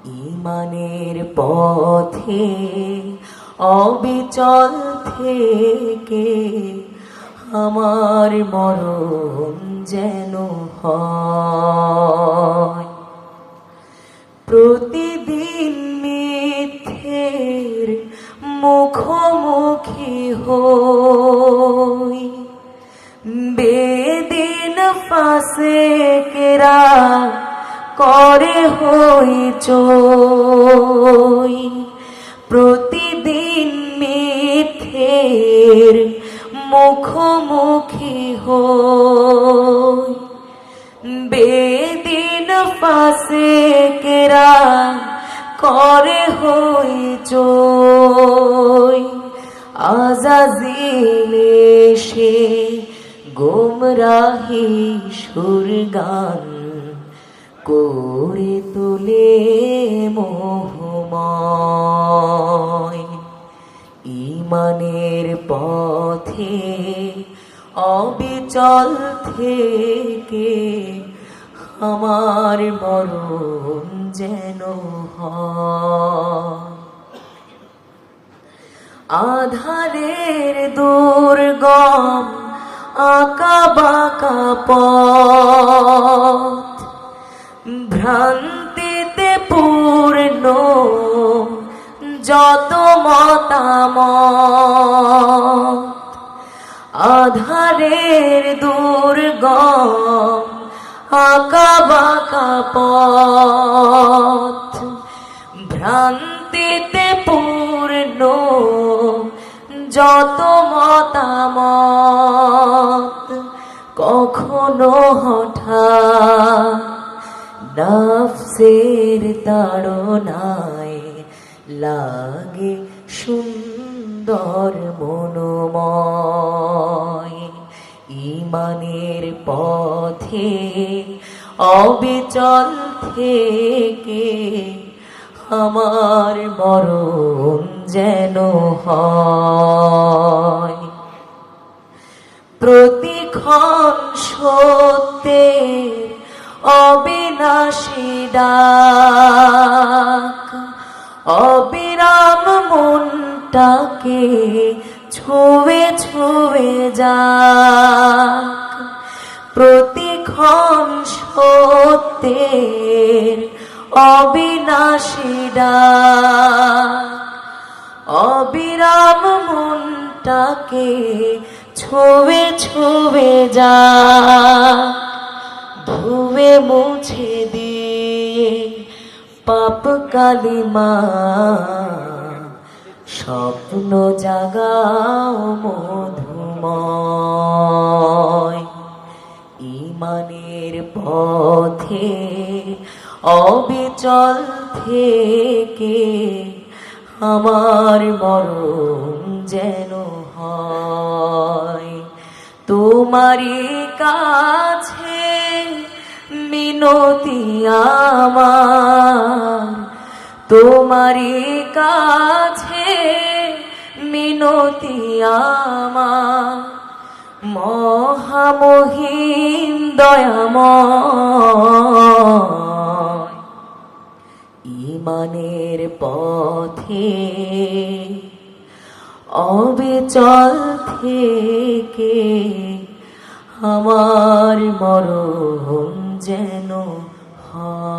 ঈমানের পথে অবিচল থেকে আমার মরণ যেন হয়। প্রতিদিন মিথ্যের মুখোমুখি হই, বেদিন ফাসেকেরা করে হইচই। প্রতিদিন মিথ্যের মুখোমুখি হই, বেদিন ফাসেকেরা করে হইচই। আজাজিল এসে গোমরাহি সুরগান করে তোলে মোহময়। ঈমানের পথে অবিচল থেকে আমার মরণ যেন হয়। আধারের দুর্গম আঁকা বাঁকা পথ, ভ্রান্তিতে পূর্ণ যত মতামত। আধারের দুর্গম আঁকা বাঁকা পথ, ভ্রান্তিতে পূর্ণ যত মতামত। কখনো হঠাৎ নফসের তাড়নায় লাগে সুন্দর মনোময়। ঈমানের পথে অবিচল থেকে আমার মরণ যেন হয়। প্রতিক্ষণ সত্যের অবিনাশী ডাক, অবিরাম মনটাকে ছুঁয়ে ছুঁয়ে যাক। প্রতিক্ষণ সত্যের অবিনাশী ডাক, অবিরাম মনটাকে ছুঁয়ে ছুঁয়ে যাক। ধুয়ে মুছে দিয়ে পাপ কালিমা স্বপ্ন জাগাও মধুময়। ঈমানের পথে অবিচল থেকে আমার মরণ যেন হয়। তোমারই কাছে মিনতি আমার, তোমারই কাছে মিনতি আমার। মহামহিম দয়াময়, ঈমানের পথে অবিচল থেকে আমার মরণ যেন হয়।